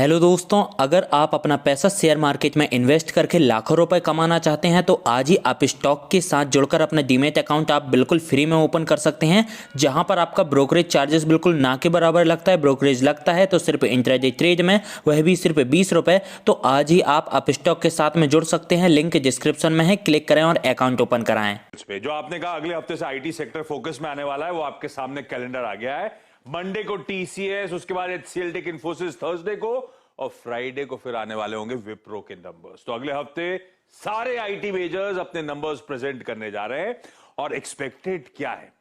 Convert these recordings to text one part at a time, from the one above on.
Hello दोस्तों, अगर आप अपना पैसा शेयर मार्केट में इन्वेस्ट करके लाखों रुपए कमाना चाहते हैं तो आज ही आप स्टॉक के साथ जुड़कर अपना डीमैट अकाउंट आप बिल्कुल फ्री में ओपन कर सकते हैं, जहां पर आपका ब्रोकरेज चार्जेस बिल्कुल ना के बराबर लगता है। ब्रोकरेज लगता है तो सिर्फ इंट्राडे ट्रेड में, वह भी सिर्फ 20 रुपए। तो आज ही आप स्टॉक के साथ में जुड़ सकते हैं, लिंक डिस्क्रिप्शन में है, क्लिक करें और अकाउंट ओपन कराएं। जो आपने कहा अगले हफ्ते से आईटी सेक्टर फोकस में आने वाला है, वो आपके सामने कैलेंडर आ गया है। मंडे को टीसीएस, उसके बाद एचसीएल टेक इन्फोसिस थर्सडे को, और फ्राइडे को फिर आने वाले होंगे विप्रो के नंबर्स। तो अगले हफ्ते सारे आईटी मेजर्स अपने नंबर्स प्रेजेंट करने जा रहे हैं। और एक्सपेक्टेड क्या है?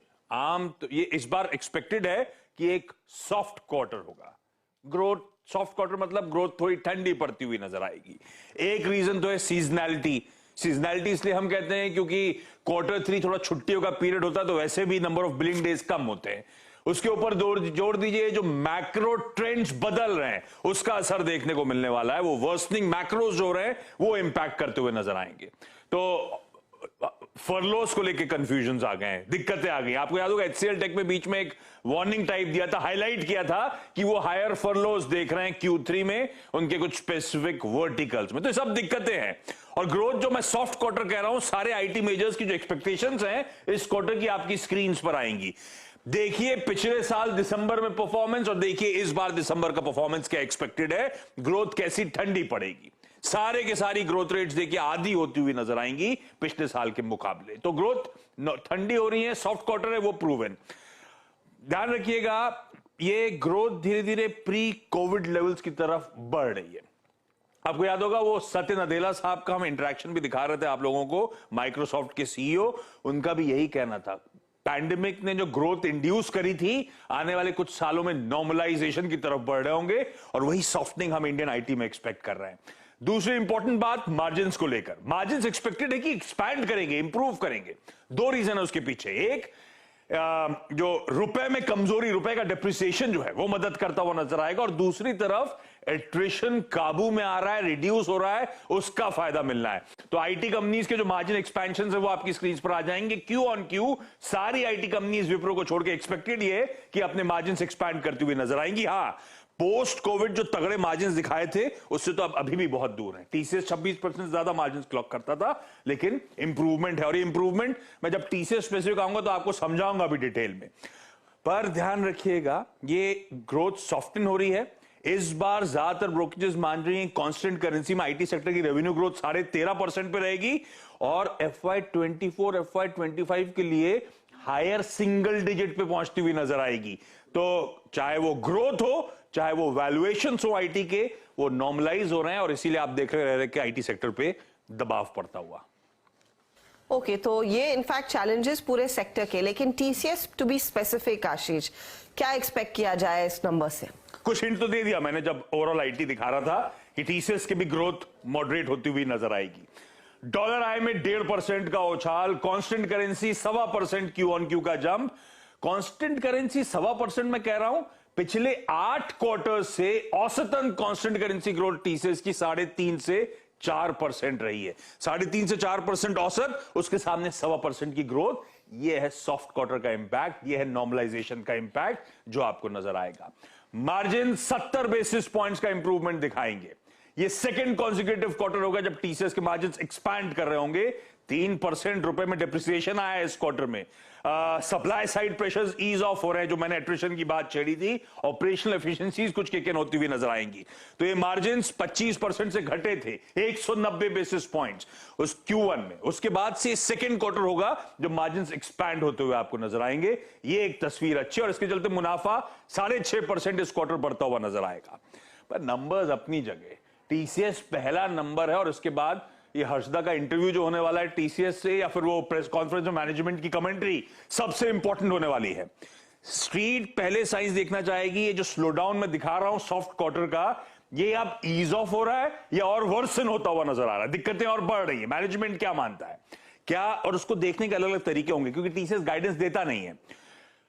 तो ये इस बार एक्सपेक्टेड है कि एक सॉफ्ट क्वार्टर होगा। ग्रोथ सॉफ्ट क्वार्टर मतलब ग्रोथ थोड़ी ठंडी पड़ती हुई नजर आएगी। एक रीजन तो है सीजनैलिटी। सीजनैलिटी इसलिए हम कहते हैं क्योंकि क्वार्टर 3 थोड़ा छुट्टियों का पीरियड होता है, तो वैसे भी नंबर ऑफ बिलिंग डेज कम होते हैं। उसके ऊपर जोड़ दीजिए जो मैक्रो ट्रेंड्स बदल रहे हैं, उसका असर देखने को मिलने वाला है। वो वर्सनिंग मैक्रोज जो रहे हैं वो इंपैक्ट करते हुए नजर आएंगे। तो फर्लोस को लेके कंफ्यूजन आ गए हैं, दिक्कतें आ गई। आपको याद होगा एचसीएल टेक में बीच में एक वार्निंग टाइप दिया था, हाईलाइट किया था कि वो हायर फर्लोस देख रहे हैं Q3 में उनके कुछ स्पेसिफिक वर्टिकल्स में। तो सब दिक्कतें हैं। और ग्रोथ जो मैं सॉफ्ट क्वार्टर कह रहा हूं, सारे आईटी मेजर्स की जो एक्सपेक्टेशंस हैं इस क्वार्टर की आपकी स्क्रीन पर आएंगी। देखिए पिछले साल दिसंबर में परफॉर्मेंस और देखिए इस बार दिसंबर का परफॉर्मेंस क्या एक्सपेक्टेड है। ग्रोथ कैसी ठंडी पड़ेगी। सारे के सारी ग्रोथ रेट्स देखिए आधी होती हुई नजर आएंगी पिछले साल के मुकाबले। तो ग्रोथ ठंडी हो रही है, सॉफ्ट क्वार्टर है, वो प्रूवन। ध्यान रखिएगा, ये ग्रोथ धीरे धीरे प्री कोविड लेवल्स की तरफ बढ़ रही है। आपको याद होगा वो सत्य नदेला साहब का हम इंटरेक्शन भी दिखा रहे थे आप लोगों को, माइक्रोसॉफ्ट के सीईओ, उनका भी यही कहना था। पैंडेमिक ने जो ग्रोथ इंड्यूस करी थी, आने वाले कुछ सालों में नॉर्मलाइजेशन की तरफ बढ़ रहे होंगे, और वही सॉफ्टनिंग हम इंडियन आईटी में एक्सपेक्ट कर रहे हैं। दूसरी इंपॉर्टेंट बात मार्जिन्स को लेकर, मार्जिन्स एक्सपेक्टेड है कि एक्सपैंड करेंगे, इंप्रूव करेंगे। दो रीजन है उसके पीछे। एक, जो रुपए में कमजोरी, रुपए का डिप्रिसिएशन जो है वो मदद करता हुआ नजर आएगा, और दूसरी तरफ एट्रिशन काबू में आ रहा है, रिड्यूस हो रहा है, उसका फायदा मिलना है। तो आईटी कंपनीज के जो मार्जिन एक्सपेंशन है वो आपकी स्क्रीन पर आ जाएंगे। क्यू ऑन क्यू सारी आईटी कंपनीज विप्रो को छोड़ के एक्सपेक्टेड ये कि अपने मार्जिन एक्सपैंड करती हुई नजर आएंगी। हाँ, पोस्ट कोविड जो तगड़े मार्जिन दिखाए थे उससे तो अब अभी भी बहुत दूर है। टीसीएस 26% ज्यादा मार्जिन क्लॉक करता था, लेकिन इंप्रूवमेंट है। और ये इंप्रूवमेंट मैं जब टीसीएस स्पेसिफिक आऊंगा तो आपको समझाऊंगा भी डिटेल में। पर ध्यान रखिएगा, ये ग्रोथ सॉफ्टन हो रही है। इस बार ज्यादातर ब्रोकरेजेस मान रही हैं कांस्टेंट करेंसी में आईटी सेक्टर की रेवेन्यू ग्रोथ 13.5% पे रहेगी, और FY24 FY25 के लिए हायर सिंगल डिजिट पे पहुंचती हुई नजर आएगी। तो चाहे वो ग्रोथ हो, चाहे वो वैल्यूएशन हो आईटी के, वो नॉर्मलाइज हो रहे हैं, और इसीलिए आप देख रहे हैं कि आईटी सेक्टर पे दबाव पड़ता हुआ। ओके, तो ये इनफैक्ट चैलेंजेस पूरे सेक्टर के, लेकिन टीसीएस टू बी स्पेसिफिक, आशीष क्या एक्सपेक्ट किया जाए इस नंबर से? कुछ हिंट तो दे दिया मैंने जब ओवरऑल आईटी दिखा रहा था कि टीसीएस की भी ग्रोथ मॉडरेट होती हुई नजर आएगी। डॉलर आई में 1.5% का उछाल, constant currency 1.25% Q on Q का जंप। कांस्टेंट करेंसी 1.25% मैं कह रहा हूं, पिछले 8 क्वार्टर से औसतन कांस्टेंट करेंसी ग्रोथ टीसीएस की 3.5 से 4% रही है। 3.5 से 4% औसत, उसके सामने 1.25% की ग्रोथ। यह है सॉफ्ट क्वार्टर का इंपैक्ट, यह है नॉर्मलाइजेशन का इंपैक्ट जो आपको नजर आएगा। मार्जिन 70 बेसिस पॉइंट्स का इंप्रूवमेंट दिखाएंगे। ये सेकंड कॉन्सिक्यूटिव क्वार्टर होगा जब टीसीएस के मार्जिन एक्सपैंड कर रहे होंगे। 3% रुपए में डिप्रिसिएशन आया है इस क्वार्टर में। Supply side pressures ease off हो रहे हैं, जो मैंने एट्रिशन की बात छेड़ी थी। ऑपरेशनल एफिशिएंसीज कुछ किक इन होती हुई नजर आएंगी। तो ये मार्जिन 25% से घटे थे, 190 बेसिस पॉइंट्स उस Q1 में। उसके बाद से सेकंड क्वार्टर होगा जब मार्जिन एक्सपैंड होते हुए आपको नजर आएंगे। ये एक तस्वीर अच्छी, और इसके चलते मुनाफा 6.5% इस क्वार्टर बढ़ता हुआ नजर आएगा। पर नंबर्स अपनी जगह, टीसीएस पहला नंबर है, और उसके बाद ये हर्षदा का इंटरव्यू जो होने वाला है टीसीएस से, या फिर वो प्रेस कॉन्फ्रेंस में मैनेजमेंट की कमेंट्री सबसे इंपॉर्टेंट होने वाली है। स्ट्रीट पहले साइंस देखना चाहेगी, ये जो स्लो डाउन में दिखा रहा हूं सॉफ्ट क्वार्टर का, ये अब ईज ऑफ हो रहा है या और वर्सन होता हुआ नजर आ रहा है, दिक्कतें और बढ़ रही है। मैनेजमेंट क्या मानता है क्या, और उसको देखने के अलग अलग तरीके होंगे, क्योंकि टीसीएस गाइडेंस देता नहीं है।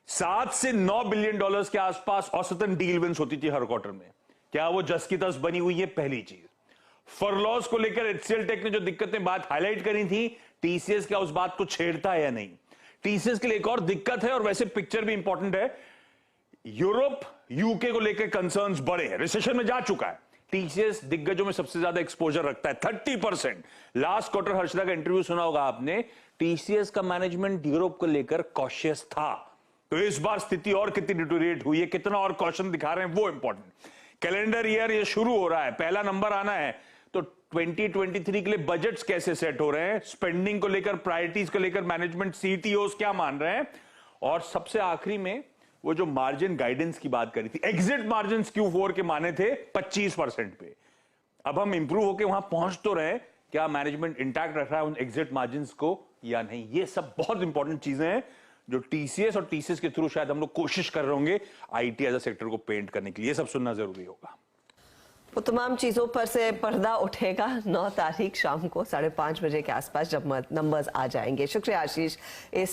7 से 9 बिलियन डॉलर्स के आसपास औसतन डील विंस होती थी हर क्वार्टर में। क्या वो जस की तस बनी हुई है? पहली चीज। फरलॉस को लेकर एचसीएल टेक ने जो दिक्कतें बात हाईलाइट करी थी, टीसीएस क्या उस बात को छेड़ता है या नहीं? टीसीएस के लिए एक और दिक्कत है, और वैसे पिक्चर भी इंपॉर्टेंट है। यूरोप यूके को लेकर कंसर्न्स बड़े हैं, रिसेशन में जा चुका है। टीसीएस दिग्गजों में सबसे ज्यादा एक्सपोजर रखता है 30%। लास्ट क्वार्टर हर्षदा का इंटरव्यू सुना होगा आपने, टीसीएस का मैनेजमेंट यूरोप को लेकर कॉशियस था। तो इस बार स्थिति और कितनी डिटोरिएट हुई है, कितना और कॉशन दिखा रहे हैं, वो इंपॉर्टेंट। कैलेंडर ईयर ये शुरू हो रहा है, पहला नंबर आना है, तो 2023 के लिए बजट्स कैसे सेट हो रहे हैं, स्पेंडिंग को लेकर, प्रायोरिटीज को लेकर मैनेजमेंट सीटीओस क्या मान रहे हैं, और सबसे आखिरी में वो जो मार्जिन गाइडेंस की बात करी थी, एग्जिट मार्जिन Q4 के माने थे 25% पे, अब हम इंप्रूव होके वहां पहुंच तो रहे, क्या मैनेजमेंट इंटैक्ट रख रहा है उन एग्जिट मार्जिन को या नहीं। ये सब बहुत इंपॉर्टेंट चीजें हैं जो टीसीएस और टीसीएस के थ्रू शायद हम लोग कोशिश कर रहे होंगे आईटी एज अ सेक्टर को पेंट करने के लिए। ये सब सुनना जरूरी होगा। वो तमाम चीजों पर से पर्दा उठेगा 9 तारीख शाम को 5:30 बजे के आसपास जब नंबर्स आ जाएंगे। शुक्रिया आशीष इस